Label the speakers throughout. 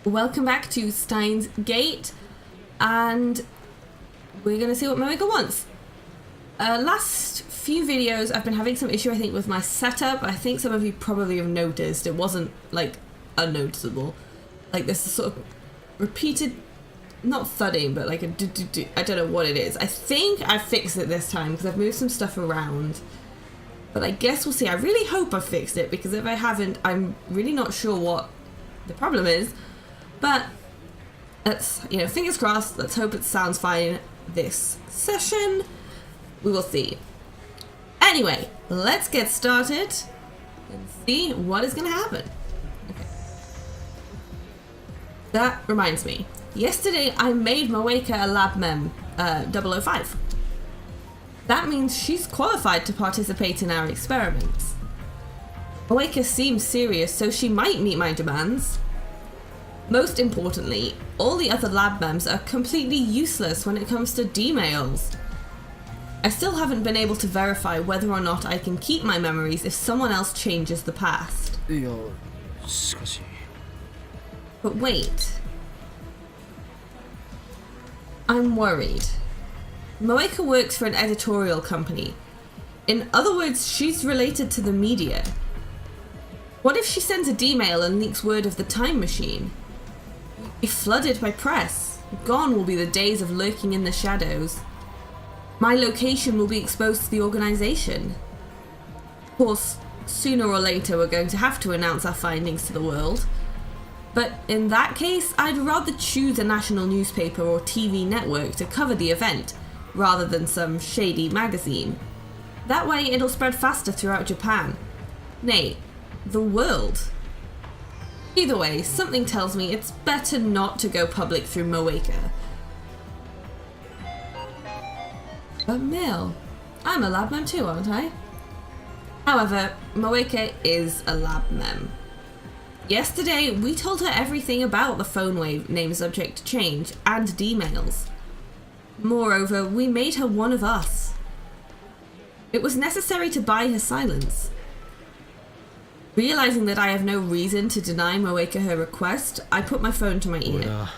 Speaker 1: Welcome back to Steins Gate, and we're going to see what Moeka wants. Last few videos I've been having some issue, I think, with my setup. I think some of you probably have noticed it wasn't, like, unnoticeable. Like, this sort of repeated, not thudding, but like a do-do-do. I don't know what it is. I think I fixed it this time because I've moved some stuff around. But I guess we'll see. I really hope I fixed it, because if I haven't, I'm really not sure what the problem is. But let's, fingers crossed. Let's hope it sounds fine this session. We will see. Anyway, let's get started and see what is going to happen. Okay. That reminds me. Yesterday I made Moeka a lab mem 005. That means she's qualified to participate in our experiments. Moeka seems serious, so she might meet my demands. Most importantly, all the other lab mems are completely useless when it comes to D-mails. I still haven't been able to verify whether or not I can keep my memories if someone else changes the past. But wait. I'm worried. Moeka works for an editorial company. In other words, she's related to the media. What if she sends a D-mail and leaks word of the time machine? Be flooded by press. Gone will be the days of lurking in the shadows. My location will be exposed to the organization. Of course, sooner or later we're going to have to announce our findings to the world. But in that case, I'd rather choose a national newspaper or TV network to cover the event, rather than some shady magazine. That way it'll spread faster throughout Japan. Nay, the world. Either way, something tells me it's better not to go public through Moeka. But mail. I'm a lab mem too, aren't I? However, Moeka is a lab mem. Yesterday, we told her everything about the phone wave name subject to change and D-mails. Moreover, we made her one of us. It was necessary to buy her silence. Realizing that I have no reason to deny Moeka her request, I put my phone to my ear.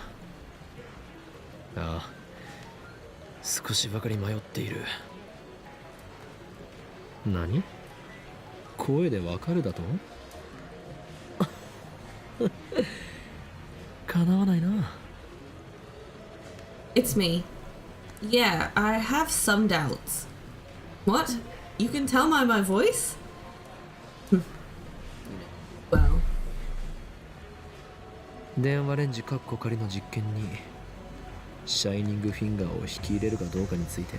Speaker 2: 少しばかり迷っている。何？声でわかるだと？かなわないな。
Speaker 1: It's me. Yeah, I have some doubts. What? You can tell by my voice? Well.
Speaker 2: 電話レンジカッコ仮の実験にシャイニングフィンガーを引き入れるかどうかについて。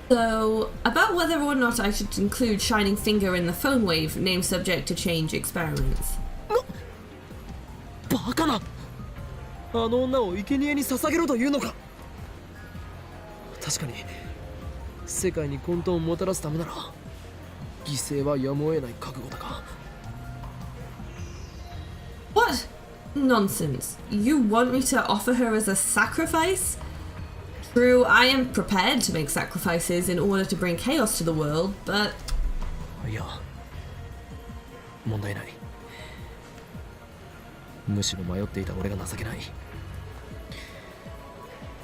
Speaker 1: So, about whether or not I should include Shining Finger in the phone wave name subject to change experiments.
Speaker 2: バカな！あの女を生贄に捧げろというのか。確かに世界に混沌をもたらすためなら犠牲はやむを得ない覚悟だが。
Speaker 1: What? Nonsense. You want me to offer her as a sacrifice? True, I am prepared to make sacrifices in order to bring chaos to the world, but...
Speaker 2: いや、問題ない。むしろ迷っていた俺が情けない。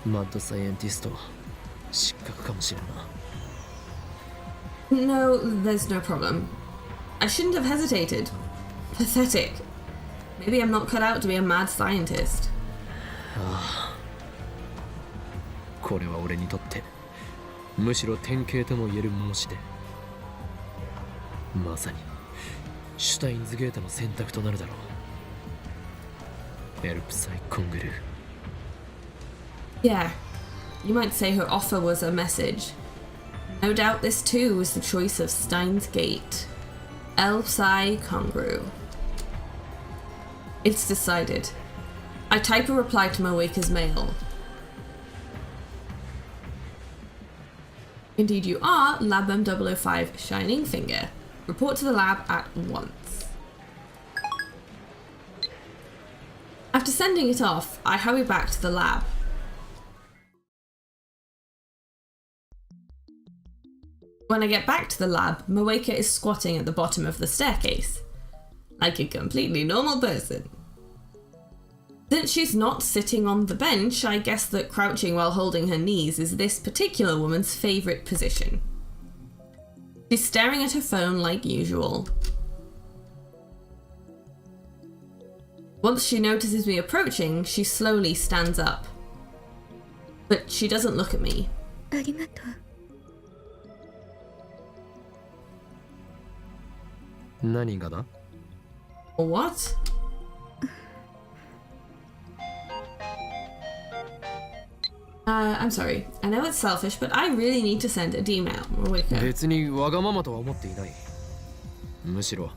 Speaker 2: マッドサイエンティスト、失格かもしれんな。
Speaker 1: No, there's no problem. I shouldn't have hesitated. Pathetic. Maybe I'm not cut out to be a mad scientist.
Speaker 2: ああ。これは俺にとってむしろ典型とも言える申し出。まさにシュタインズゲートの選択となるだろう。エルプサイコングルー。
Speaker 1: Yeah, you might say her offer was a message. No doubt this too was the choice of Steins Gate. El Psi Congru. It's decided. I type a reply to Moeka's mail. Indeed you are, LabM 005 Shining Finger. Report to the lab at once. After sending it off, I hurry back to the lab. When I get back to the lab, Moeka is squatting at the bottom of the staircase. Like a completely normal person. Since she's not sitting on the bench, I guess that crouching while holding her knees is this particular woman's favourite position. She's staring at her phone like usual. Once she notices me approaching, she slowly stands up. But she doesn't look at me.
Speaker 3: ありがとう。
Speaker 2: 何がだ？
Speaker 1: What? I'm sorry. I know it's selfish, but I really need to send a D-mail. Moeka.
Speaker 2: 別にわがままとは思っていない。むしろ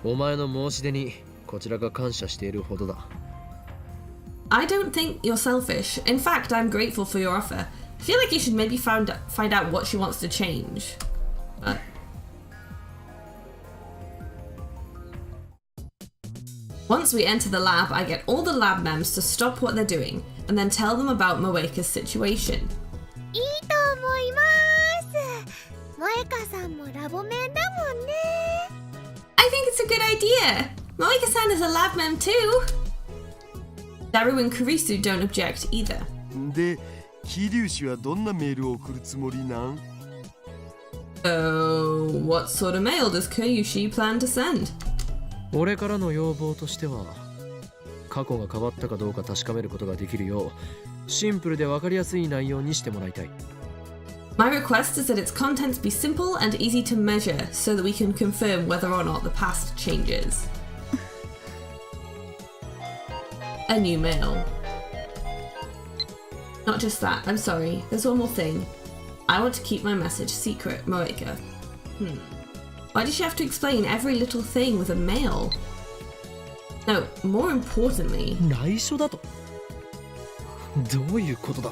Speaker 2: お前の申し出にこちらが感謝しているほどだ。
Speaker 1: I don't think you're selfish. In fact, I'm grateful for your offer. I feel like you should maybe find out what she wants to change. But... Once we enter the lab, I get all the lab mems to stop what they're doing and then tell them about Moeka's situation.
Speaker 3: いいと思います。萌香さんもラボメンだもんね。
Speaker 1: I think it's a good idea. Moeka-san is a lab mem too. Daru and Kurisu don't object either.
Speaker 4: で、桐生氏はどんなメールを送るつもりなん？
Speaker 1: So, what sort of mail does Kyushi plan to send?
Speaker 2: 俺からの要望としては、過去が変わったかどうか確かめることができるよう、シンプルで分かりやすい内容にしてもらいたい。
Speaker 1: My request is that its contents be simple and easy to measure so that we can confirm whether or not the past changes. A new mail. Not just that, I'm sorry. There's one more thing. I want to keep my message secret, Moeka. Why does she have to explain every little thing with a mail? No, more importantly...
Speaker 2: 内緒だと？どういうことだ？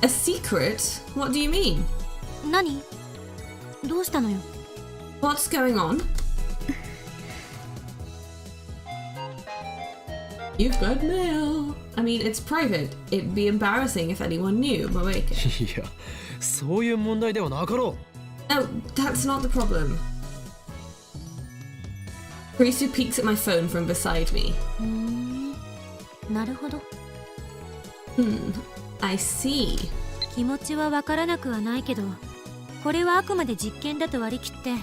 Speaker 1: A secret? What do you mean?
Speaker 3: 何？どうしたのよ？
Speaker 1: What's going on? You've got mail. I mean, it's private. It'd be embarrassing if anyone knew, Moeka.
Speaker 2: いや、そういう問題ではなかろう。
Speaker 1: No, that's not the problem. Kurisu peeks at my phone from beside me.
Speaker 3: なるほど。
Speaker 1: I see.
Speaker 3: 気持ちはわからなくはないけど、これはあくまで実験だと割り切って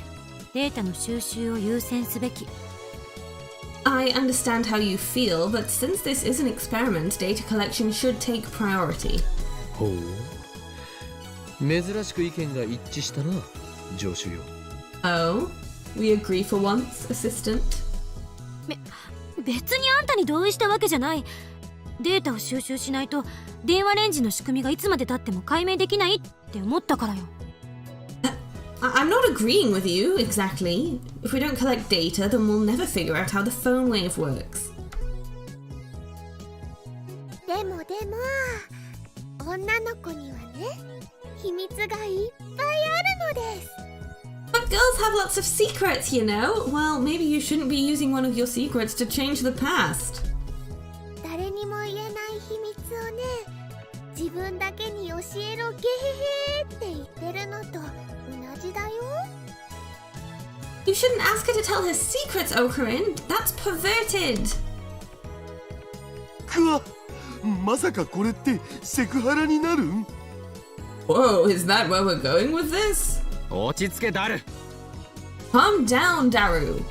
Speaker 3: データの収集を優先すべき。
Speaker 1: I understand how you feel, but since this is an experiment, data collection should take priority.
Speaker 2: ほう。珍しく意見が一致したな、上司よ。
Speaker 1: Oh? We agree for once, assistant?
Speaker 3: 別にあんたに同意したわけじゃない。データを収集しないと電話レンジの仕組みがいつまで経っても解明できないって思ったからよ。
Speaker 1: I'm not agreeing with you, exactly. If we don't collect data, then we'll never figure out how the phone wave works.
Speaker 3: でも女の子にはね、秘密がいっぱいあるのです。
Speaker 1: But girls have lots of secrets, you know? Well, maybe you shouldn't be using one of your secrets to change the past.
Speaker 3: 誰にも言えない秘密をね、自分だけに教えろゲヘヘって言ってるのと同じだよ。
Speaker 1: You shouldn't ask her to tell her secrets, Okarin. That's perverted.
Speaker 4: くわ、まさかこれってセクハラになるん？
Speaker 1: Whoa, is that where we're going with this?
Speaker 2: 落ち着け、ダル。
Speaker 1: Calm down, Daru.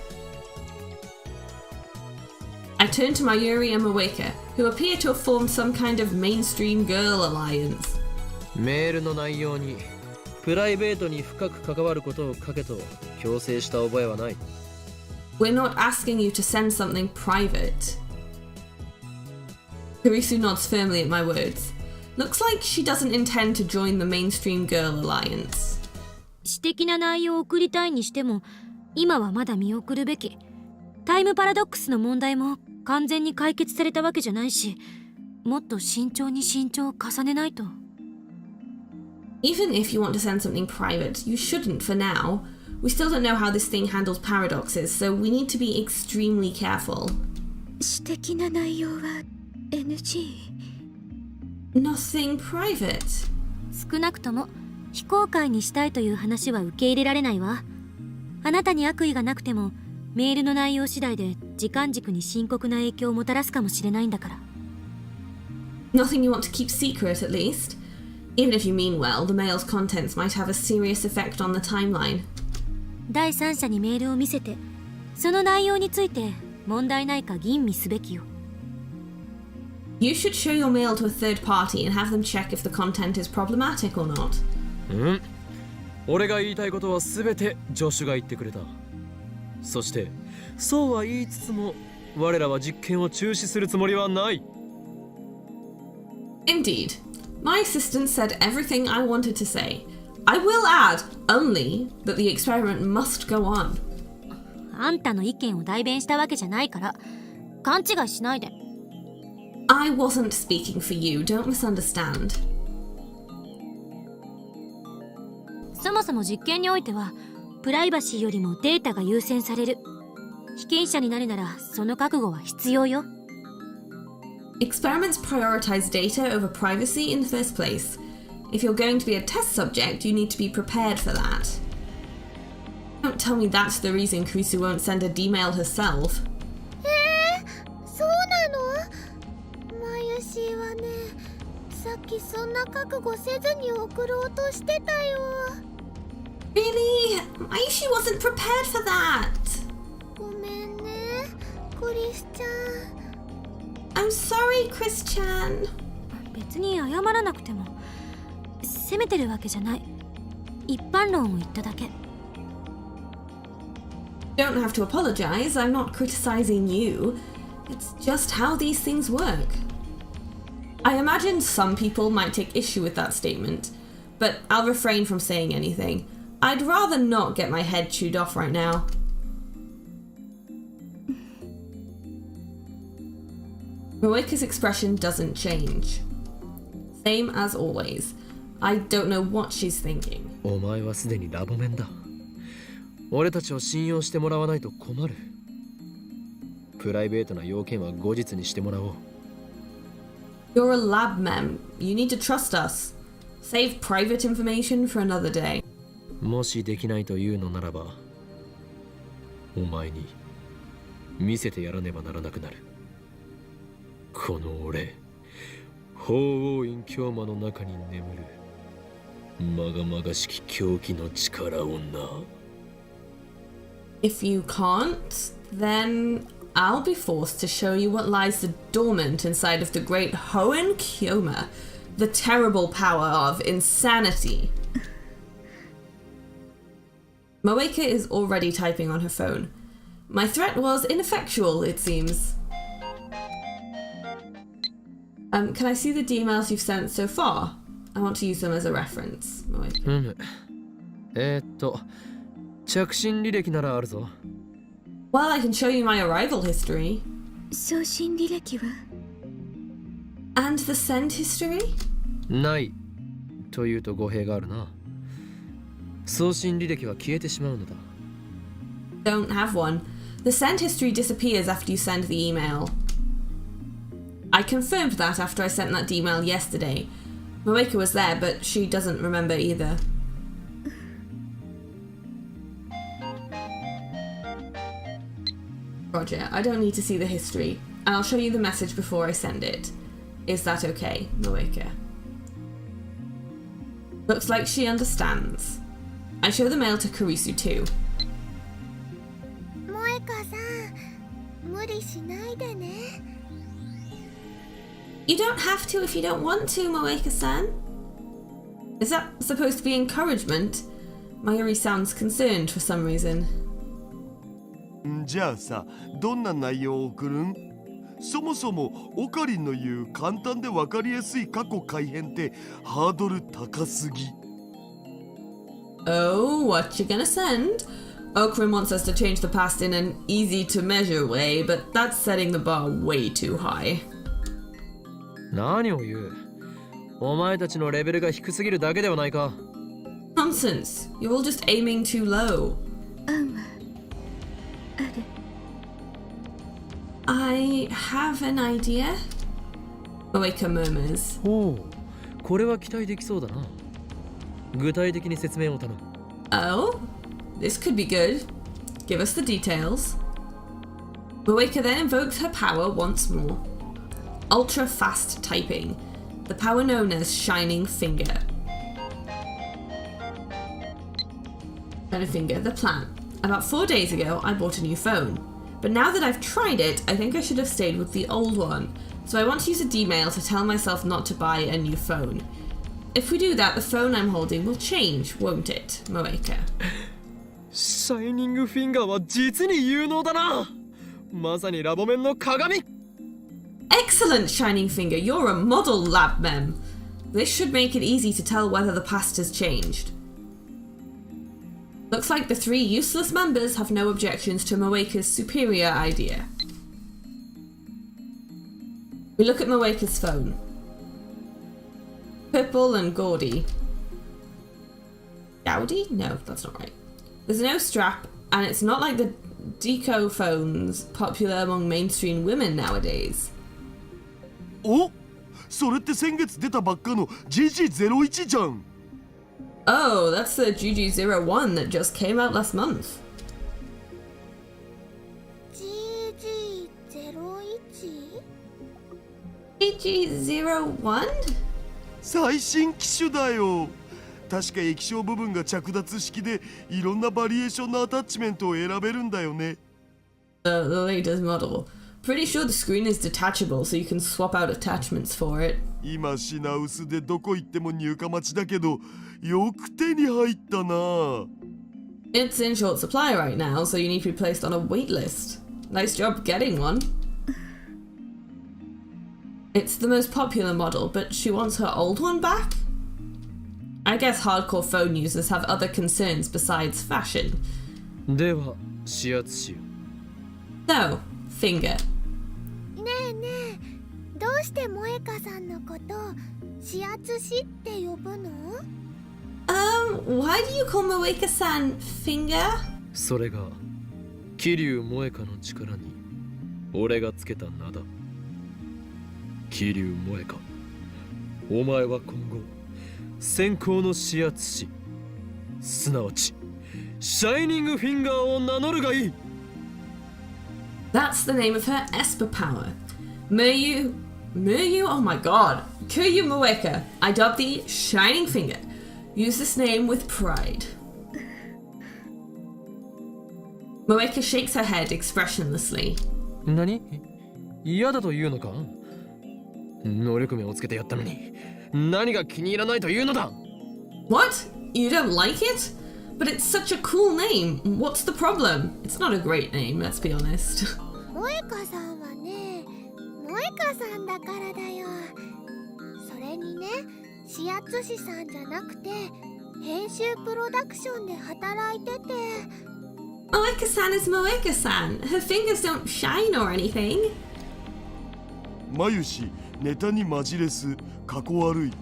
Speaker 1: I turn to Mayuri and Moeka, who appear to have formed some kind of mainstream girl alliance.
Speaker 2: メールの内容にプライベートに深く関わることを書けと強制した覚えはない。
Speaker 1: We're not asking you to send something private. Kurisu nods firmly at my words. Looks like she doesn't intend to join the mainstream girl alliance.
Speaker 3: 私的な内容を送りたいにしても、今はまだ見送るべき。タイムパラドックスの問題も完全に解決されたわけじゃないし、もっと慎重に慎重を重ねないと。
Speaker 1: Even if you want to send something private, you shouldn't for now. We still don't know how this thing handles paradoxes, so we need to be extremely careful.
Speaker 3: 私的な内容は NG。
Speaker 1: Nothing private.
Speaker 3: 少なくとも非公開にしたいという話は受け入れられないわ。あなたに悪意がなくてもメールの内容次第で時間軸に深刻な影響をもたらすかもしれないんだから。
Speaker 1: Nothing you want to keep secret, at least? Even if you mean well, the mail's contents might have a serious effect on the timeline.
Speaker 3: 第三者にメールを見せて、その内容について問題ないか吟味すべきよ。
Speaker 1: You should show your mail to a third party and have them check if the content is problematic or not.
Speaker 2: 俺が言いたいことは全て助手が言ってくれた。そしてそうは言いつつも我らは実験を中止するつもりはない。
Speaker 1: Indeed. My assistant said everything I wanted to say. I will add, only, that the experiment must go on.
Speaker 3: あんたの意見を代弁したわけじゃないから勘違いしないで。
Speaker 1: I wasn't speaking for you, don't misunderstand.
Speaker 3: そもそも実験においてはプライバシーよりもデータが優先される。被験者になるならその覚悟は必要よ。
Speaker 1: Experiments prioritize data over privacy in the first place. If you're going to be a test subject, you need to be prepared for that. Don't tell me that's the reason Kurisu won't send a D-mail herself.
Speaker 5: そうなの？マユシーはね、さっきそんな覚悟せずに送ろうとしてたよ。
Speaker 1: Really? Aishi wasn't prepared for that.
Speaker 5: ごめんね、クリスちゃん。
Speaker 1: I'm sorry, Chris-chan.
Speaker 3: 別に謝らなくても責めてるわけじゃない。一般論を言っただけ。
Speaker 1: Don't have to apologize, I'm not criticizing you. It's just how these things work. I imagine some people might take issue with that statement, but I'll refrain from saying anything. I'd rather not get my head chewed off right now. Moeka's expression doesn't change. Same as always. I don't know what she's thinking.
Speaker 2: お前はすでにラボメンだ。俺たちを信用してもらわないと困る。プライベートな要件は後日にしてもらおう。
Speaker 1: You're a lab mem. You need to trust us. Save private information for another day.
Speaker 2: もしできないというのならば、お前に見せてやらねばならなくなる。この俺、法王院教魔の中に眠るまがまがしき狂気の力をな。
Speaker 1: If you can't, then I'll be forced to show you what lies dormant inside of the great Hoenn Kyoma, the terrible power of insanity. Moeka is already typing on her phone. My threat was ineffectual, it seems. Can I see the D-mails you've sent so far? I want to use them as a reference. Moeka.
Speaker 2: 着信履歴ならあるぞ。
Speaker 1: Well, I can show you my arrival history.
Speaker 5: 送信履歴は？
Speaker 1: And the send history?
Speaker 2: ないというと語弊があるな。送信履歴は消えてしまうのだ。
Speaker 1: Don't have one. The send history disappears after you send the email. I confirmed that after I sent that email yesterday. Moeka was there, but she doesn't remember either. Roger, I don't need to see the history, and I'll show you the message before I send it. Is that okay, Moeka? Looks like she understands. I show the mail to Kurisu too.
Speaker 5: 萌香さん、無理しないでね。
Speaker 1: You don't have to if you don't want to, Moeka-san. Is that supposed to be encouragement? Mayuri sounds concerned for some reason.
Speaker 4: じゃあさ、どんな内容を送るん？そもそもオカリンの言う簡単で分かりやすい過去改変ってハードル高すぎ。
Speaker 1: Oh, what you gonna send? Okrin wants us to change the past in an easy-to-measure way, but that's setting the bar way too high.
Speaker 2: 何を言う？お前たちのレベルが低すぎるだけではないか。
Speaker 1: Nonsense. You're all just aiming too low.
Speaker 5: 案はある。
Speaker 1: I have an idea. Moeka murmurs.
Speaker 2: ほう、これは期待できそうだな。具体的に説明を頼む。
Speaker 1: Oh, this could be good. Give us the details. Moeka then invokes her power once more. Ultra fast typing, the power known as Shining Finger. Shining Finger, the plan. About 4 days ago, I bought a new phone. But now that I've tried it, I think I should have stayed with the old one. So I want to use a D-mail to tell myself not to buy a new phone. If we do that, the phone I'm holding will change, won't it, Moeka?
Speaker 2: シャイニングフィンガーは実に有能だな。まさにラボ面の鏡。
Speaker 1: Excellent, Shining Finger. You're a model lab mem. This should make it easy to tell whether the past has changed. Looks like the 3 useless members have no objections to Moeka's superior idea. We look at Moeka's phone. Purple and gaudy. Gaudy? No, that's not right. There's no strap, and it's not like the deco phones popular among mainstream women nowadays.
Speaker 4: お、それって先月出たばっかの GG01 じゃん。
Speaker 1: Oh, that's the GG01 that just came out last month. GG01?
Speaker 4: 最新機種だよ。確か液晶部分が着脱式でいろんなバリエーションのアタッチメントを選べるんだよね。
Speaker 1: The latest model. Pretty sure the screen is detachable, so you can swap out attachments for it.
Speaker 4: 今品薄でどこ行っても入荷待ちだけど、よく手に入ったな。
Speaker 1: It's in short supply right now, so you need to be placed on a wait list. Nice job getting one. It's the most popular model, but she wants her old one back? I guess hardcore phone users have other concerns besides fashion.
Speaker 2: では指圧しよ
Speaker 1: So, Finger.
Speaker 5: ねえねえ、どうして萌香さんのこと指圧師って呼ぶの？
Speaker 1: Why do you call Moeka-san Finger?
Speaker 2: それが桐生萌香の力に俺がつけた名だ。桐生萌香、お前は今後先行の指圧師、すなわちシャイニングフィンガーを名乗るがいい。
Speaker 1: That's the name of her Esper power. Muryu, oh my god. Kiryu Moeka, I adopt thee Shining Finger. Use this name with pride. Moeka shakes her head expressionlessly.
Speaker 2: 何？嫌だというのか？能力名をつけてやったのに何が気に入らないというのだ？
Speaker 1: What? You don't like it? But it's such a cool name. What's the problem? It's not a great name, let's be honest.
Speaker 5: 萌香さんはね、萌香さんだからだよ。それにね、指圧師さんじゃなくて編集プロダクションで働いてて。
Speaker 1: Moeka-san is Moeka-san. Her fingers don't shine or anything.
Speaker 4: 眉氏、ネタにマジレス、かこ悪い。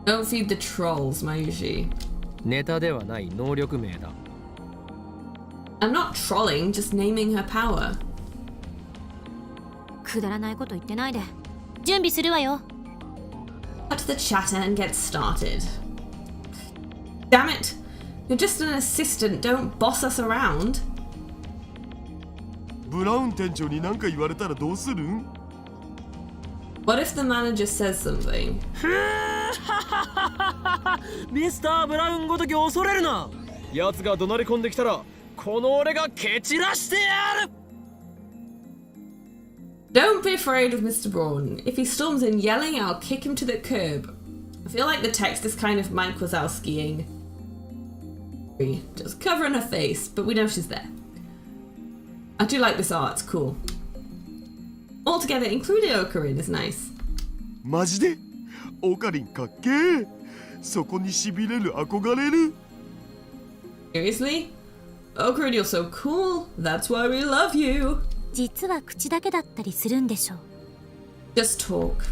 Speaker 1: Don't feed the trolls, Mayushi.
Speaker 2: ネタではない能力名だ。
Speaker 1: I'm not trolling, just naming her power.
Speaker 3: くだらないこと言ってないで。準備するわよ。
Speaker 1: Cut the chatter and get started. Damn it! You're just an assistant, don't boss us around.
Speaker 4: ブラウン店長に何か言われたらどうするん？
Speaker 1: What if the manager says something?
Speaker 2: ミスター・ブラウンごとき恐れるな。奴が怒鳴り込んできたらこの俺が蹴散らしてやる。
Speaker 1: Don't be afraid of Mr. Braun. If he storms in yelling, I'll kick him to the curb. I feel like the text is kind of Mike Wazowskiing. Just covering her face, but we know she's there. I do like this art, it's cool. Altogether, including Ocarina is nice.
Speaker 4: マジで？オカリンかっけー。そこに痺れる、憧れる。
Speaker 1: Seriously? Ocarina, you're so cool. That's why we love you.
Speaker 3: 実は口だけだったりするんでしょ。
Speaker 1: Just talk.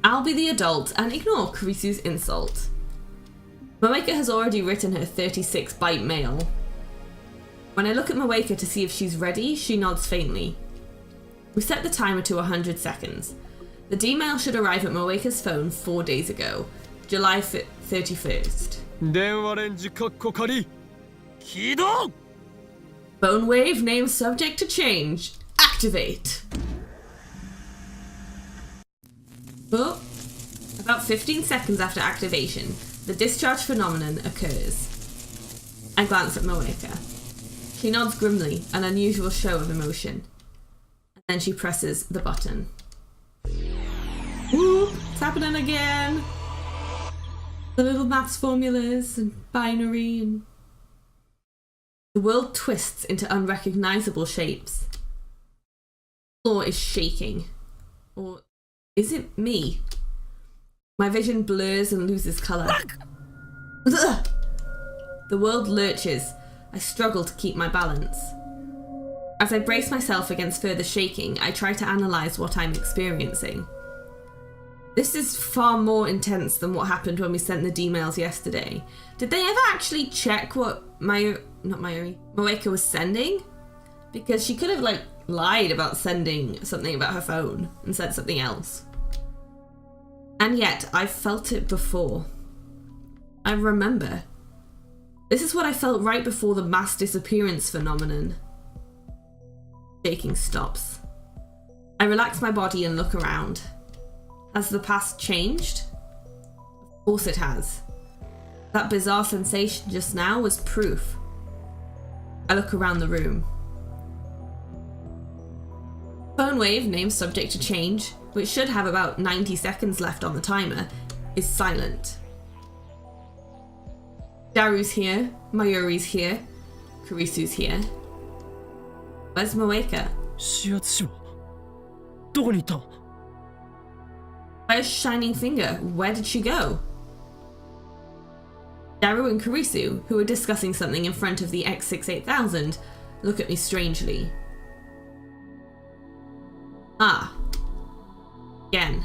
Speaker 1: I'll be the adult and ignore Kurisu's insult. Moeka has already written her 36-byte mail. When I look at Moeka to see if she's ready, she nods faintly. We set the timer to 100 seconds. The D-mail should arrive at Moeka's phone 4 days ago, July 31st.
Speaker 2: 電話レンジカッコ仮起動。
Speaker 1: Bone wave name subject to change. Activate. Oh, about 15 seconds after activation, the discharge phenomenon occurs. I glance at Moeka. She nods grimly, an unusual show of emotion. And then she presses the button. Whoop! It's happening again! The little maths formulas and binary and... The world twists into unrecognizable shapes. The floor is shaking. Or is it me? My vision blurs and loses colour. The world lurches. I struggle to keep my balance. As I brace myself against further shaking, I try to analyse what I'm experiencing. This is far more intense than what happened when we sent the D-mails yesterday. Did they ever actually check what Moeka was sending? Because she could have, like, lied about sending something about her phone and said something else. And yet, I've felt it before. I remember. This is what I felt right before the mass disappearance phenomenon. Shaking stops. I relax my body and look around. Has the past changed? Of course it has. That bizarre sensation just now was proof. I look around the room. Phone wave, name subject to change, which should have about 90 seconds left on the timer, is silent. Daru's here, Mayuri's here, Kurisu's here. Where's Moeka?
Speaker 2: 指圧師はどこに行った？
Speaker 1: Where's Shining Finger? Where did she go? Daru and Kurisu, who are discussing something in front of the X68000, look at me strangely. Ah. Again.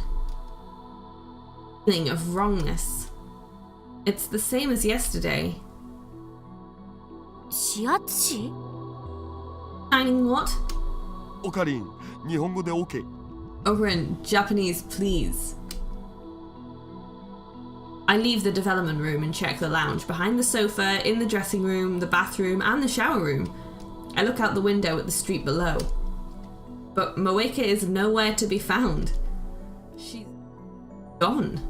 Speaker 1: Feeling of wrongness. It's the same as yesterday.
Speaker 3: 指圧師？
Speaker 1: Shining what?
Speaker 4: オカリン、日本語で OK。
Speaker 1: Over in Japanese, please. I leave the development room and check the lounge, behind the sofa, in the dressing room, the bathroom, and the shower room. I look out the window at the street below. But Moeka is nowhere to be found. She's gone.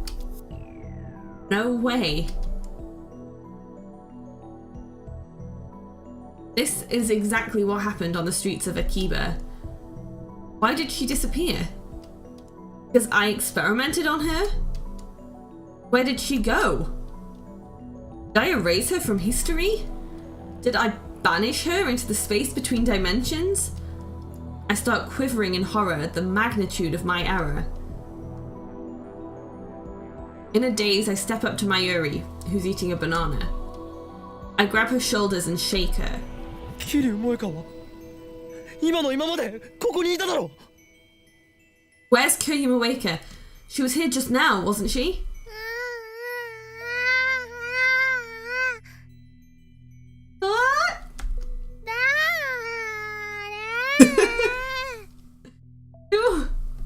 Speaker 1: No way. This is exactly what happened on the streets of Akiba. Why did she disappear? Because I experimented on her? Where did she go? Did I erase her from history? Did I banish her into the space between dimensions? I start quivering in horror at the magnitude of my error. In a daze, I step up to Mayuri, who's eating a banana. I grab her shoulders and shake her.
Speaker 2: 桐生萌香は今の今までここにいただろう。
Speaker 1: Where's Kiryu Moeka? She was here just now, wasn't she? What?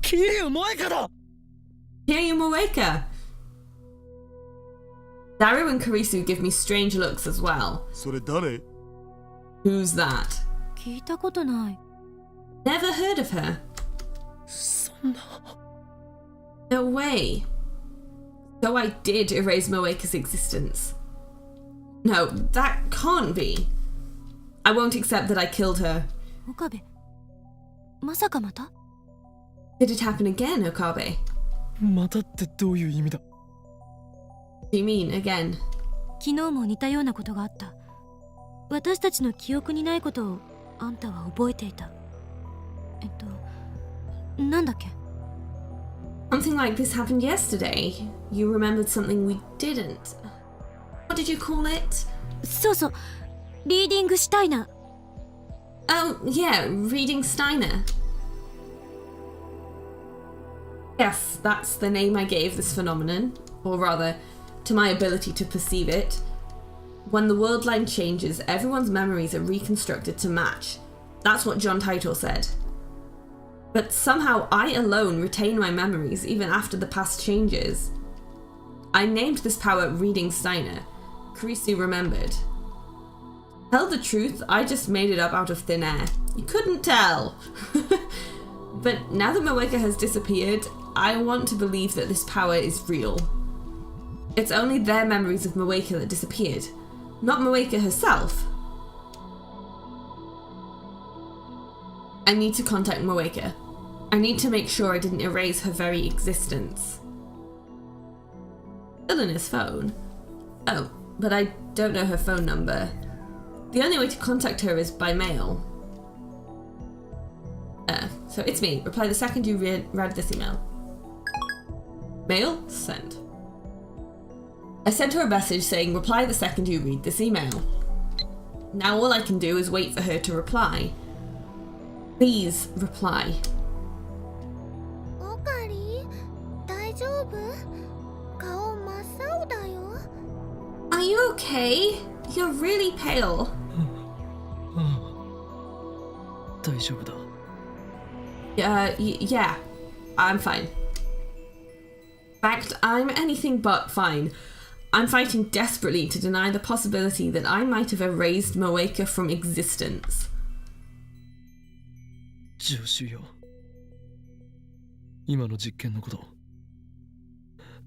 Speaker 2: 桐生萌香だ。
Speaker 1: Kiryu Moeka. Daru and Kurisu give me strange looks as well.
Speaker 4: それ誰？
Speaker 1: Who's that?
Speaker 3: 聞いたことない。
Speaker 1: Never heard of her.
Speaker 2: そんな。
Speaker 1: No way. So I did erase Moeka's existence. No, that can't be. I won't accept that I killed her.
Speaker 3: 岡部、まさかまた？
Speaker 1: Did it happen again, Okabe?
Speaker 2: またってどういう意味だ？
Speaker 1: Do you mean again?
Speaker 3: 昨日も似たようなことがあった。私たちの記憶にないことをあんたは覚えていた。なんだっけ？
Speaker 1: Something like this happened yesterday. You remembered something we didn't. What did you call it?
Speaker 3: そうそう、リーディングしたいな。
Speaker 1: Oh, yeah, reading Steiner. Yes, that's the name I gave this phenomenon, or rather, to my ability to perceive it. When the world line changes, everyone's memories are reconstructed to match. That's what John Titor said. But somehow I alone retain my memories even after the past changes. I named this power Reading Steiner. Kurisu remembered. Tell the truth, I just made it up out of thin air. You couldn't tell. But now that Moeka has disappeared, I want to believe that this power is real. It's only their memories of Moeka that disappeared, not Moeka herself. I need to contact Moeka. I need to make sure I didn't erase her very existence. Still in his phone. Oh, but I don't know her phone number. The only way to contact her is by mail. So it's me. Reply the second you read this email. Mail sent. I sent her a message saying reply the second you read this email. Now all I can do is wait for her to reply. Please reply.
Speaker 5: オカリ、大丈夫？顔真っ青だよ。
Speaker 1: Are you okay? You're really pale.
Speaker 2: 大丈夫だ。
Speaker 1: Yeah, I'm fine. In fact, I'm anything but fine. I'm fighting desperately to deny the possibility that I might have erased Moeka from existence.
Speaker 2: 助手よ。今の実験のこと、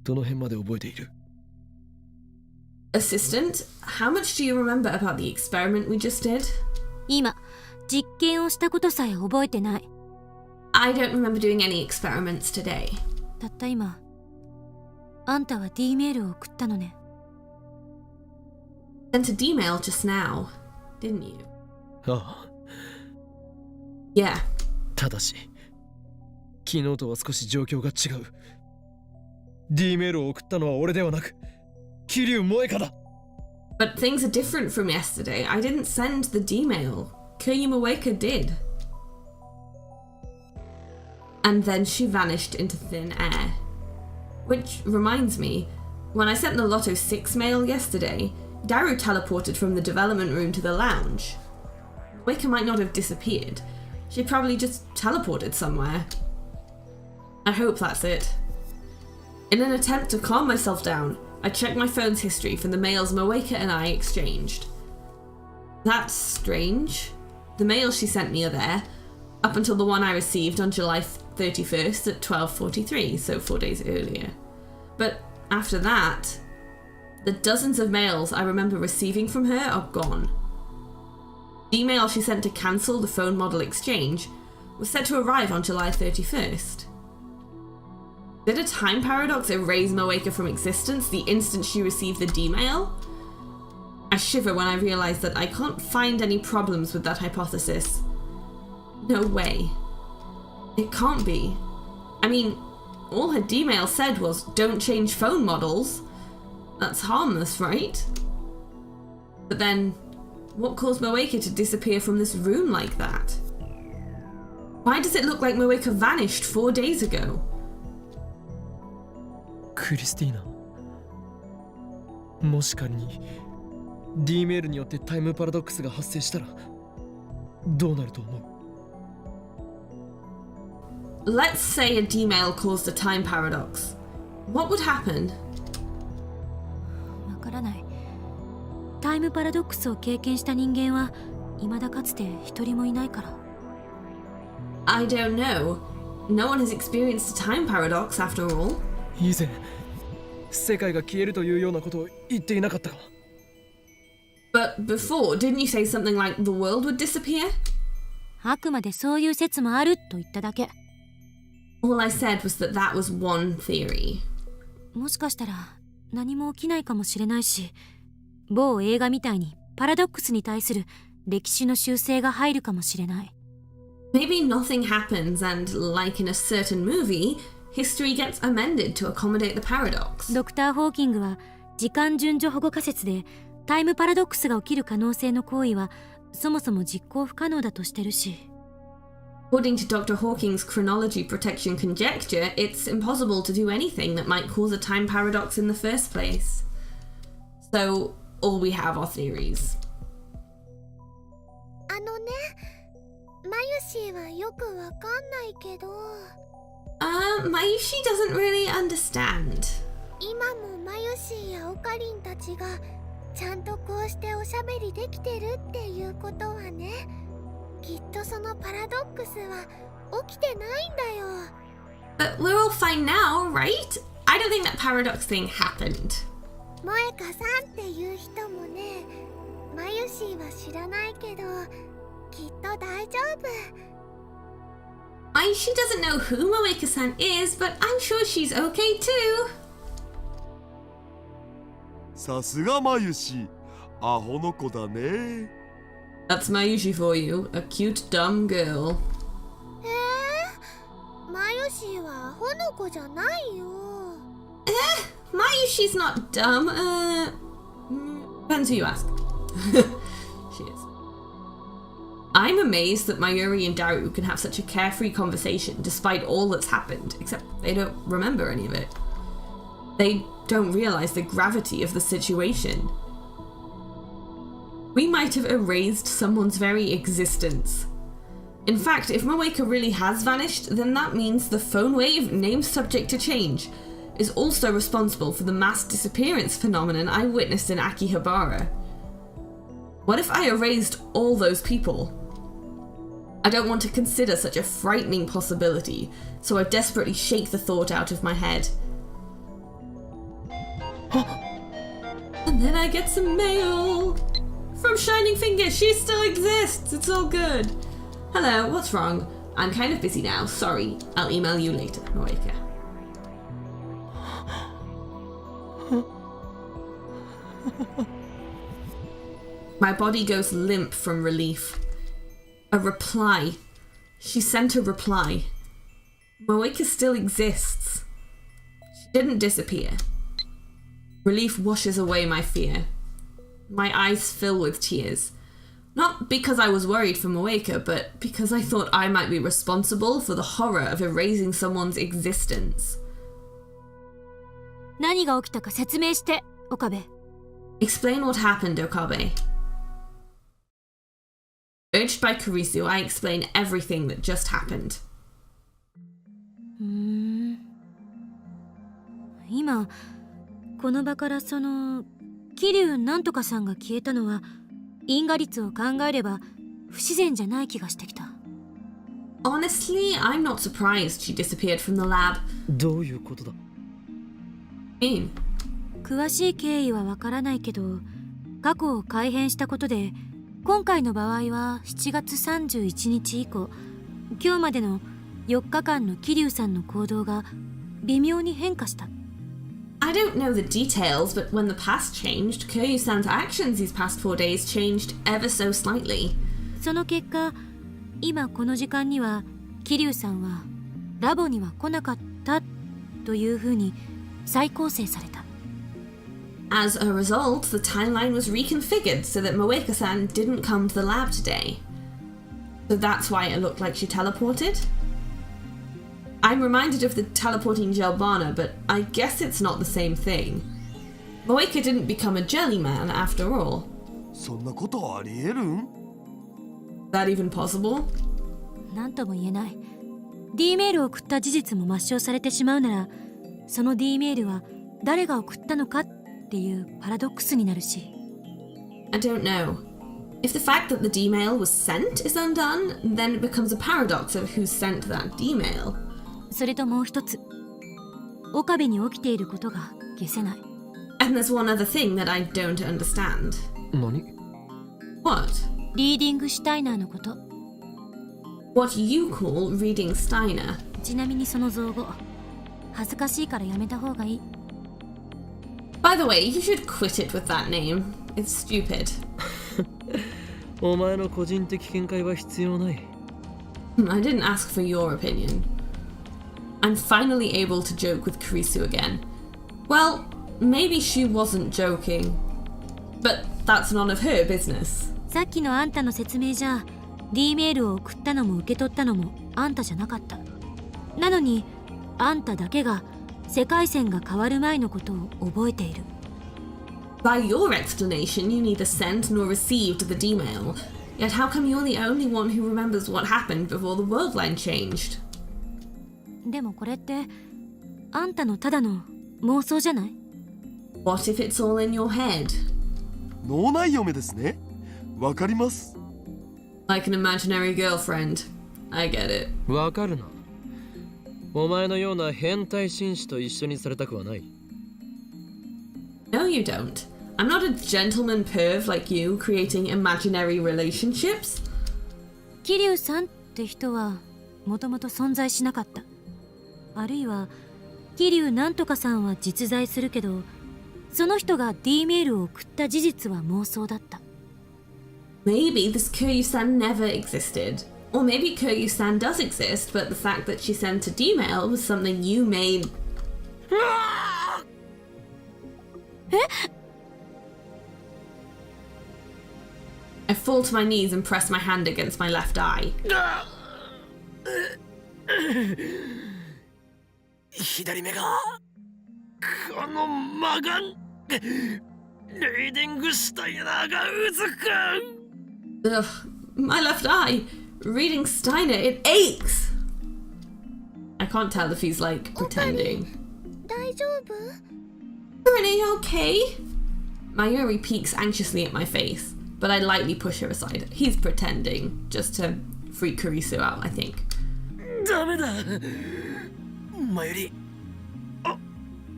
Speaker 2: どの辺まで覚えている？
Speaker 1: Assistant, how much do you remember about the experiment we just did?
Speaker 3: 今、実験をしたことさえ覚えてない。
Speaker 1: I don't remember doing any experiments today.
Speaker 3: たった今、あんたは D メールを送ったのね。
Speaker 1: Sent a D mail just now, didn't you?
Speaker 2: ああ。
Speaker 1: Yeah.
Speaker 2: ただし、昨日とは少し状況が違う。D メールを送ったのは俺ではなく、桐生萌香だ。
Speaker 1: But things are different from yesterday. I didn't send the D mail. Kiryu Moeka did. And then she vanished into thin air. Which reminds me, when I sent the Lotto 6 mail yesterday, Daru teleported from the development room to the lounge. Moeka might not have disappeared. She probably just teleported somewhere. I hope that's it. In an attempt to calm myself down, I checked my phone's history from the mails Moeka and I exchanged. That's strange. The mails she sent me are there, up until the one I received on July 31st at 12:43, so 4 days earlier. But after that, the dozens of mails I remember receiving from her are gone. The email she sent to cancel the phone model exchange was set to arrive on July 31st. Did a time paradox erase Moeka from existence the instant she received the D-mail? I shiver when I realise that I can't find any problems with that hypothesis. No way. It can't be. I mean, all her D-mail said was, don't change phone models. That's harmless, right? But then, what caused Moeka to disappear from this room like that? Why does it look like Moeka vanished 4 days ago?
Speaker 2: クリスティーナ、もし仮に D メールによってタイムパラドックスが発生したらどうなると思う？
Speaker 1: Let's say a D-mail caused a time paradox. What would happen?
Speaker 3: わからない。タイムパラドックスを経験した人間は未だかつて一人もいないから。
Speaker 1: I don't know. No one has experienced a time paradox after all.
Speaker 2: 以前世界が消えるというようなことを言っていなかったか？
Speaker 1: But before, didn't you say something like the world would disappear?
Speaker 3: あくまでそういう説もあると言っただけ。
Speaker 1: All I said was that that was one theory.
Speaker 3: もしかしたら何も起きないかもしれないし、某映画みたいにパラドックスに対する歴史の修正が入るかもしれない。
Speaker 1: Maybe nothing happens and, like in a certain movie, history gets amended to accommodate the paradox.
Speaker 3: ドクター・ホーキングは時間順序保護仮説でタイムパラドックスが起きる可能性の行為はそもそも実行不可能だとしてるし。
Speaker 1: According to Dr. Hawking's chronology protection conjecture, it's impossible to do anything that might cause a time paradox in the first place. So, all we have are theories.
Speaker 5: あのね、マユシーはよくわかんないけど。
Speaker 1: Mayushi doesn't really understand.
Speaker 5: 今もマユシーやオカリンたちがちゃんとこうしておしゃべりできてるっていうことはね、きっとそのパラドックスは起きてないんだよ。
Speaker 1: But we're all fine now, right? I don't think that paradox thing happened.
Speaker 5: 萌香さんっていう人もね、マユシーは知らないけどきっと大丈夫。
Speaker 1: She doesn't know who Moeka-san is, but I'm sure she's okay too.
Speaker 4: さすがマユシ、アホの子だね。
Speaker 1: That's Mayushi for you, a cute dumb girl.
Speaker 5: マユシーはアホの子じゃないよ。
Speaker 1: Mayushi's not dumb. Depends who you ask. She is. I'm amazed that Mayuri and Daru can have such a carefree conversation despite all that's happened, except they don't remember any of it. They don't realize the gravity of the situation. We might have erased someone's very existence. In fact, if Moeka really has vanished, then that means the phone wave, named subject to change, is also responsible for the mass disappearance phenomenon I witnessed in Akihabara. What if I erased all those people? I don't want to consider such a frightening possibility, so I desperately shake the thought out of my head. And then I get some mail! From Shining Finger, she still exists! It's all good! Hello, what's wrong? I'm kind of busy now, sorry. I'll email you later, Moeka. My body goes limp from relief. A reply. She sent a reply. Moeka still exists. She didn't disappear. Relief washes away my fear. My eyes fill with tears. Not because I was worried for Moeka, but because I thought I might be responsible for the horror of erasing someone's existence.
Speaker 3: 何が起きたか説明して、岡部。
Speaker 1: Explain what happened, Okabe. Urged by Kurisu, I explain everything that just happened.
Speaker 3: 今この場からその桐生なんとかさんが消えたのは因果率を考えれば不自然じゃない気がしてきた。
Speaker 1: Honestly, I'm not surprised she disappeared from the lab.
Speaker 2: どういうことだ。
Speaker 3: 詳しい経緯はわからないけど、過去を改変したことで今回の場合は7月31日以降、今日までの4日間の桐生さんの行動が微妙に変化した。
Speaker 1: I don't know the details, but when the past changed, Kiryu-san's actions these past 4 days changed ever so slightly.
Speaker 3: その結果、今この時間には桐生さんはラボには来なかったというふうに再構成された。
Speaker 1: As a result, the timeline was reconfigured so that Moeka-san didn't come to the lab today. So that's why it looked like she teleported? I'm reminded of the teleporting Gelbana, but I guess it's not the same thing. Moeka didn't become a jellyman after all.
Speaker 4: そんなことありえるん？
Speaker 1: Is that even possible?
Speaker 3: なんとも言えない。D メールを送った事実も抹消されてしまうなら、その D メールは誰が送ったのかっていうパラドックスになるし。
Speaker 1: I don't know. If the fact that the D-mail was sent is undone, then it becomes a paradox of who sent that D-mail.
Speaker 3: それともう一つ、岡部に起きていることが消せない。
Speaker 1: And there's one other thing that I don't understand.
Speaker 2: 何？
Speaker 1: What?
Speaker 3: リーディングシュタイナーのこと。
Speaker 1: What you call reading Steiner.
Speaker 3: ちなみにその造語、恥ずかしいからやめた方がいい。
Speaker 1: By the way, you should quit it with that name. It's stupid.
Speaker 2: お前の個人的見解は必要ない。
Speaker 1: I didn't ask for your opinion. I'm finally able to joke with Kurisu again. Well, maybe she wasn't joking. But that's none of her business.
Speaker 3: さっきのあんたの説明じゃ D メールを送ったのも受け取ったのもあんたじゃなかった。なのにあんただけが世界線が変わる前のことを覚えている。
Speaker 1: By your explanation, you neither sent nor received the D-mail. Yet how come you're the only one who remembers what happened before the world line changed?
Speaker 3: でもこれってあんたのただの妄想じゃない？
Speaker 1: What if it's all in your head?
Speaker 4: 脳内嫁ですね。わかります。
Speaker 1: Like an imaginary girlfriend. I get it.
Speaker 2: わかるな。お前のような変態紳士と一緒にされたくはない。
Speaker 1: No, you don't. I'm not a gentleman perv like you, creating imaginary relationships.
Speaker 3: 桐生さんって人はもともと存在しなかった。あるいは桐生なんとかさんは実在するけど、その人が D メールを送った事実は妄想だった。
Speaker 1: Maybe this Kiryu-san never existed. Or maybe Kiryu-san does exist, but the fact that she sent a D-mail was something you made. I fall to my knees and press my hand against my left eye.
Speaker 2: 左目がこの魔眼レイディングシュタイナーがうずく
Speaker 1: Ugh, my left eye. Reading Steiner, it aches. I can't tell if he's like pretending.
Speaker 5: 大丈夫？
Speaker 1: Are you okay? Mayuri peeks anxiously at my face, but I lightly push her aside. He's pretending, just to freak Kurisu out, I think.
Speaker 2: ダメだマユリ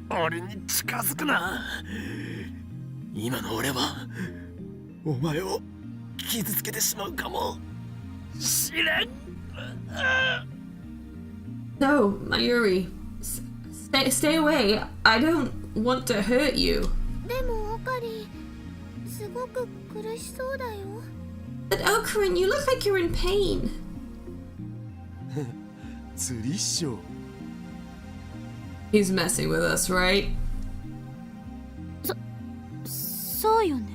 Speaker 2: 俺に近づくな今の俺はお前を傷つけてしまうかもしれん
Speaker 1: No, Mayuri, stay away. I don't want to hurt you.
Speaker 5: でもオカリすごく苦しそうだよ。
Speaker 1: But Okarin, you look like you're in pain.
Speaker 4: 釣りっしょ。
Speaker 1: He's messing with us, right?
Speaker 3: そうよね。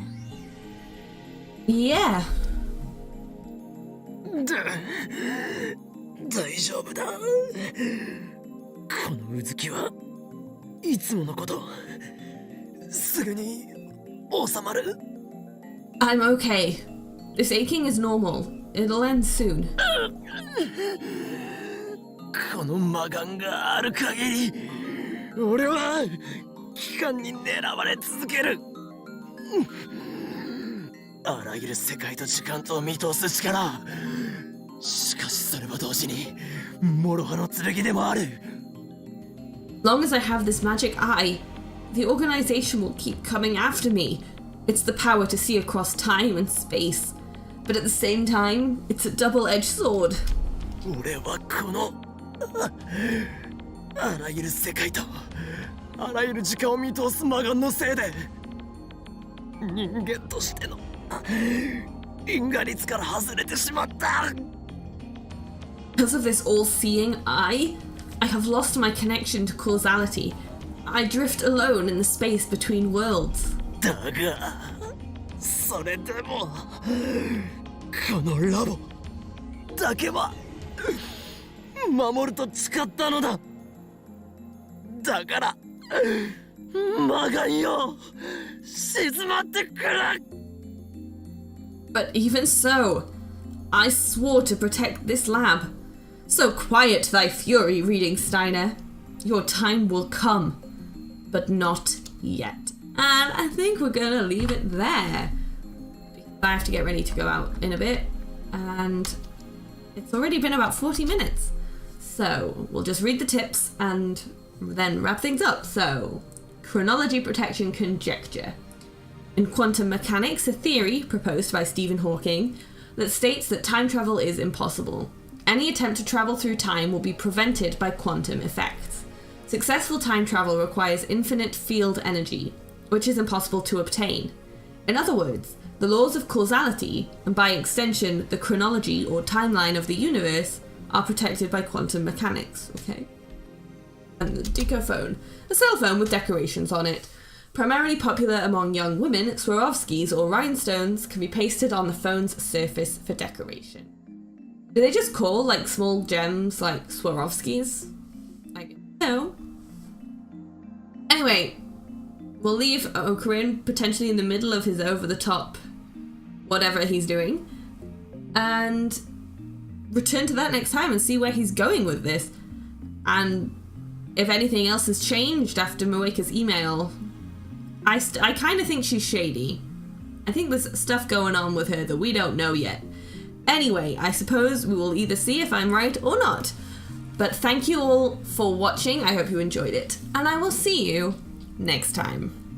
Speaker 1: Yeah.
Speaker 2: 大丈夫だこのうずきはいつものことすぐに収まる
Speaker 1: I'm okay. This aching is normal. It'll end soon.
Speaker 2: この魔眼がある限り俺は機関に狙われ続けるあらゆる世界と時間とを見通す力しかしそれは同時に諸刃の剣でもある
Speaker 1: Long as I have this magic eye, the organization will keep coming after me. It's the power to see across time and space. But at the same time, it's a double-edged sword.
Speaker 2: 俺はこのあらゆる世界とあらゆる時間を見通す魔眼のせいで人間としての因果律から外れてしまった
Speaker 1: Because of this all-seeing eye, I have lost my connection to causality. I drift alone in the space between worlds.
Speaker 2: だがそれでもこのラボだけは守ると誓ったのだだから魔眼よ静まってくれ
Speaker 1: But even so, I swore to protect this lab. So quiet thy fury, reading Steiner. Your time will come, but not yet. And I think we're gonna leave it there. I have to get ready to go out in a bit, and it's already been about 40 minutes. So we'll just read the tips and then wrap things up. So, chronology protection conjecture. In quantum mechanics, a theory proposed by Stephen Hawking that states that time travel is impossible. Any attempt to travel through time will be prevented by quantum effects. Successful time travel requires infinite field energy, which is impossible to obtain. In other words, the laws of causality, and by extension, the chronology or timeline of the universe, are protected by quantum mechanics, okay? And the decophone, a cell phone with decorations on it. Primarily popular among young women, Swarovskis or rhinestones can be pasted on the phone's surface for decoration. Do they just call like small gems like Swarovskis? I don't know. Anyway, we'll leave Okarin potentially in the middle of his over-the-top whatever he's doing and return to that next time and see where he's going with this. And if anything else has changed after Moeka's email, I kind of think she's shady. I think there's stuff going on with her that we don't know yet. Anyway, I suppose we will either see if I'm right or not. But thank you all for watching. I hope you enjoyed it. And I will see you next time.